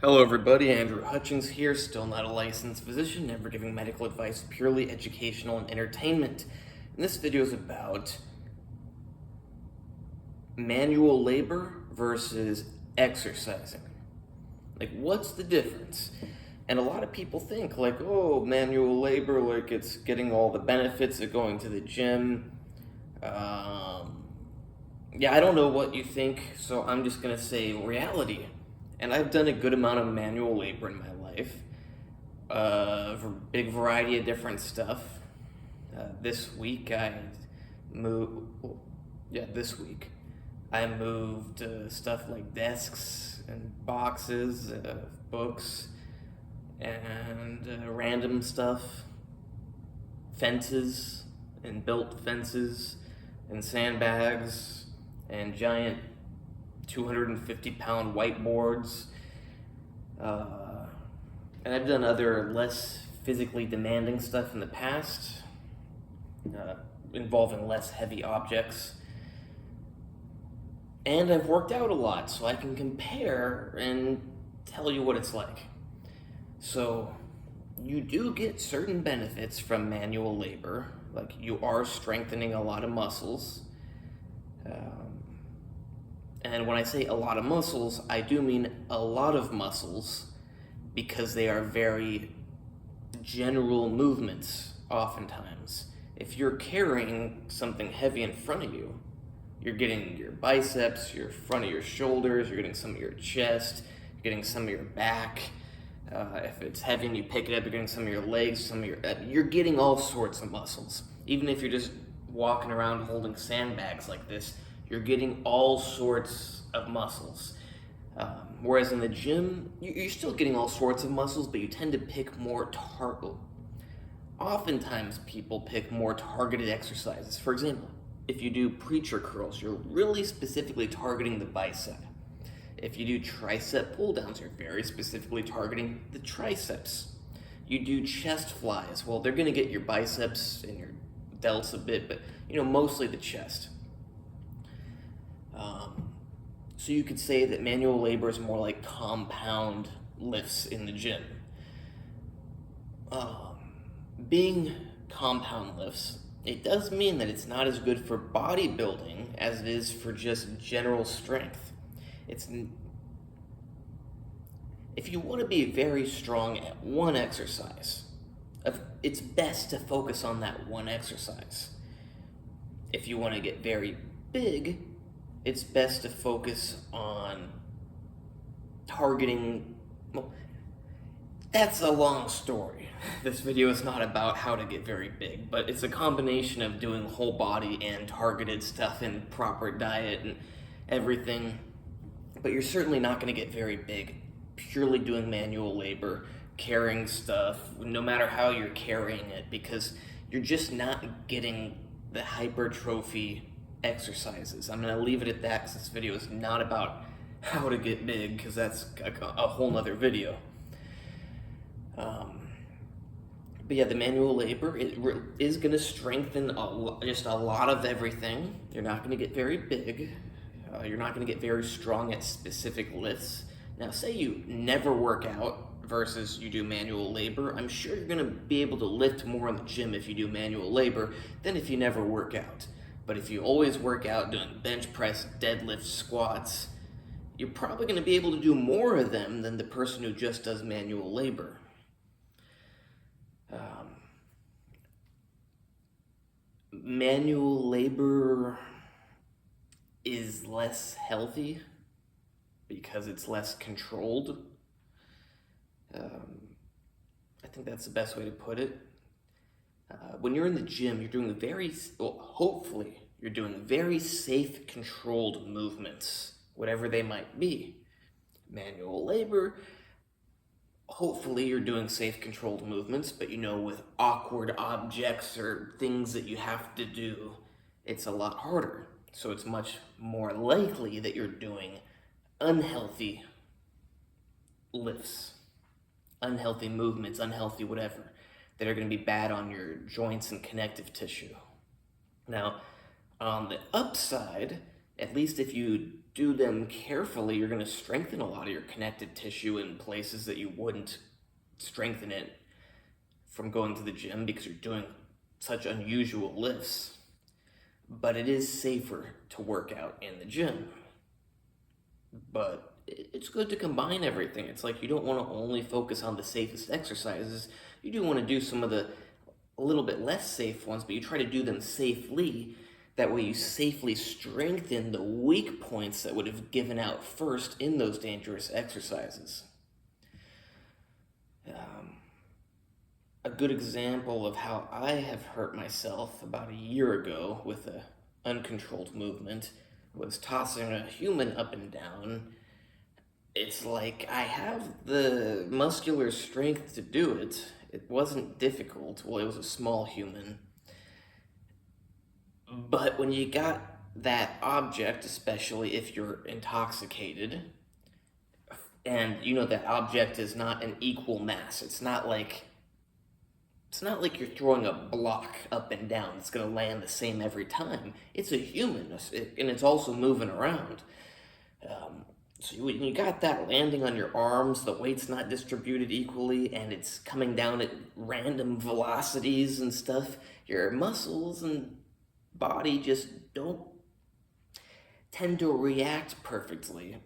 Hello everybody, Andrew Hutchins here, still not a licensed physician, never giving medical advice, purely educational and entertainment. And this video is about manual labor versus exercising. Like, what's the difference? And a lot of people think, like, oh, manual labor, like it's getting all the benefits of going to the gym. Yeah, I don't know what you think, so I'm just gonna say reality. And I've done a good amount of manual labor in my life, for a big variety of different stuff. This week I moved, this week I moved stuff like desks and boxes, books, and random stuff, fences, and built fences, and sandbags, and giant 250-pound whiteboards. And I've done other less physically demanding stuff in the past, involving less heavy objects. And I've worked out a lot, so I can compare and tell you what it's like. So, you do get certain benefits from manual labor, like you are strengthening a lot of muscles. And when I say a lot of muscles, I do mean a lot of muscles, because they are very general movements oftentimes. If you're carrying something heavy in front of you, you're getting your biceps, your front of your shoulders, you're getting some of your chest, you're getting some of your back. If it's heavy and you pick it up, you're getting some of your legs, you're getting all sorts of muscles. Even if you're just walking around holding sandbags like this, you're getting all sorts of muscles. Whereas in the gym, you're still getting all sorts of muscles, but you tend to pick more Oftentimes people pick more targeted exercises. For example, if you do preacher curls, you're really specifically targeting the bicep. If you do tricep pull downs, you're very specifically targeting the triceps. You do chest flies, well, they're gonna get your biceps and your delts a bit, but mostly the chest. So you could say that manual labor is more like compound lifts in the gym. Being compound lifts, it does mean that it's not as good for bodybuilding as it is for just general strength. If you want to be very strong at one exercise, it's best to focus on that one exercise. If you want to get very big, it's best to focus on targeting, well, that's a long story. This video is not about how to get very big, but it's a combination of doing whole body and targeted stuff and proper diet and everything. But you're certainly not going to get very big purely doing manual labor, carrying stuff, no matter how you're carrying it, because you're just not getting the hypertrophy exercises. I'm going to leave it at that, because this video is not about how to get big, because that's a whole nother video. But yeah, the manual labor is going to strengthen just a lot of everything. You're not going to get very big. You're not going to get very strong at specific lifts. Now, say you never work out versus you do manual labor. I'm sure you're going to be able to lift more in the gym if you do manual labor than if you never work out. But if you always work out doing bench press, deadlift, squats, you're probably going to be able to do more of them than the person who just does manual labor. Manual labor is less healthy because it's less controlled. I think that's the best way to put it. When you're in the gym, you're doing hopefully you're doing very safe, controlled movements, whatever they might be. Manual labor, hopefully you're doing safe, controlled movements, but with awkward objects or things that you have to do, it's a lot harder. So it's much more likely that you're doing unhealthy lifts, unhealthy movements, unhealthy whatever, that are going to be bad on your joints and connective tissue. Now, on the upside, At least if you do them carefully, you're going to strengthen a lot of your connective tissue in places that you wouldn't strengthen it from going to the gym because you're doing such unusual lifts. But it is safer to work out in the gym. But it's good to combine everything. It's like you don't want to only focus on the safest exercises. You do want to do some of the a little bit less safe ones, but you try to do them safely. That way you safely strengthen the weak points that would have given out first in those dangerous exercises. A good example of how I have hurt myself about a year ago with an uncontrolled movement was tossing a human up and down. It's like I have the muscular strength to do it. It wasn't difficult. Well, it was a small human. But when you got that object, especially if you're intoxicated, and you know that object is not an equal mass. It's not like you're throwing a block up and down. It's going to land the same every time. It's a human, and it's also moving around. So when you got that landing on your arms, the weight's not distributed equally, and it's coming down at random velocities and stuff, your muscles and body just don't tend to react perfectly,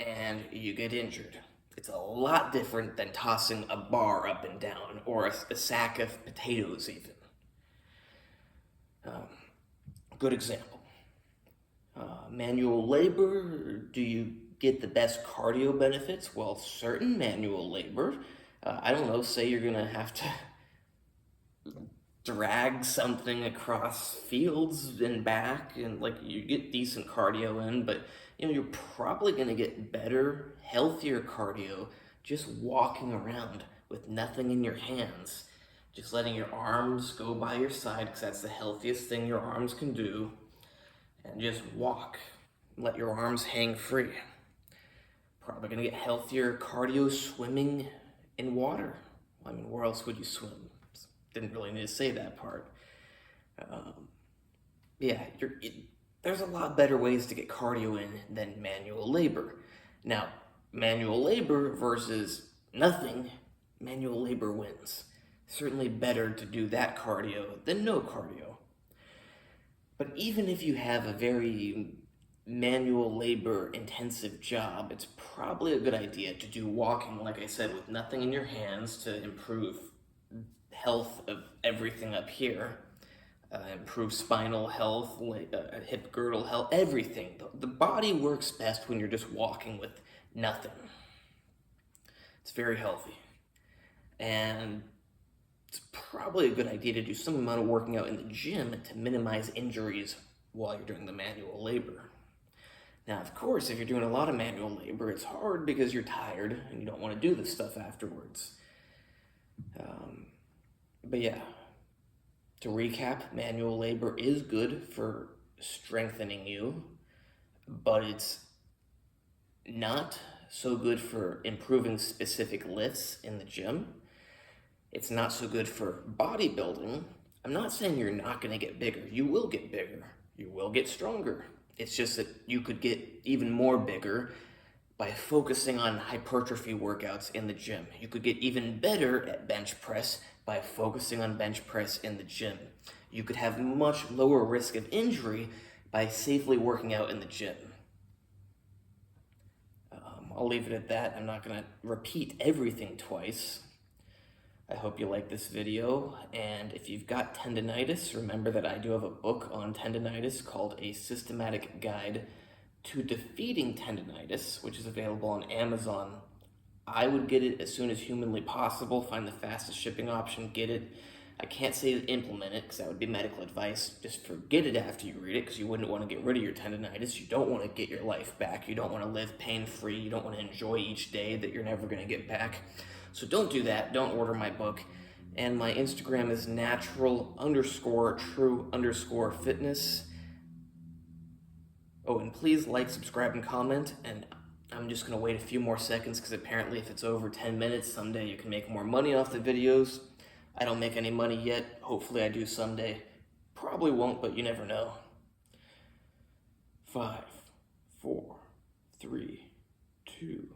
and you get injured. It's a lot different than tossing a bar up and down, or a sack of potatoes even. Good example. Manual labor, do you get the best cardio benefits? Well, certain manual labor, I don't know, say you're gonna have to drag something across fields and back, and like you get decent cardio in, but you're probably gonna get better, healthier cardio just walking around with nothing in your hands, just letting your arms go by your side, because that's the healthiest thing your arms can do, and just walk. Let your arms hang free. Probably gonna get healthier cardio swimming in water. I mean, where else would you swim? Didn't really need to say that part. There's a lot better ways to get cardio in than manual labor. Now, manual labor versus nothing, manual labor wins. Certainly better to do that cardio than no cardio. But even if you have a very manual labor intensive job, it's probably a good idea to do walking, like I said, with nothing in your hands to improve health of everything up here, improve spinal health, hip girdle health, everything. The body works best when you're just walking with nothing. It's very healthy. And it's probably a good idea to do some amount of working out in the gym to minimize injuries while you're doing the manual labor. Now, of course, if you're doing a lot of manual labor, it's hard because you're tired and you don't want to do this stuff afterwards. But yeah, to recap, manual labor is good for strengthening you, but it's not so good for improving specific lifts in the gym. It's not so good for bodybuilding. I'm not saying you're not going to get bigger. You will get bigger. You will get stronger. It's just that you could get even more bigger by focusing on hypertrophy workouts in the gym. You could get even better at bench press by focusing on bench press in the gym. You could have much lower risk of injury by safely working out in the gym. I'll leave it at that. I'm not going to repeat everything twice. I hope you like this video, and if you've got tendinitis, remember that I do have a book on tendinitis called A Systematic Guide to Defeating Tendinitis, which is available on Amazon. I would get it as soon as humanly possible. Find the fastest shipping option, get it. I can't say to implement it because that would be medical advice. Just forget it after you read it because you wouldn't want to get rid of your tendinitis. You don't want to get your life back. You don't want to live pain-free. You don't want to enjoy each day that you're never going to get back. So don't do that. Don't order my book. And my Instagram is natural_true_fitness. Oh, and please like, subscribe, and comment. And I'm just going to wait a few more seconds because apparently if it's over 10 minutes, someday you can make more money off the videos. I don't make any money yet. Hopefully I do someday. Probably won't, but you never know. 5, 4, 3, 2,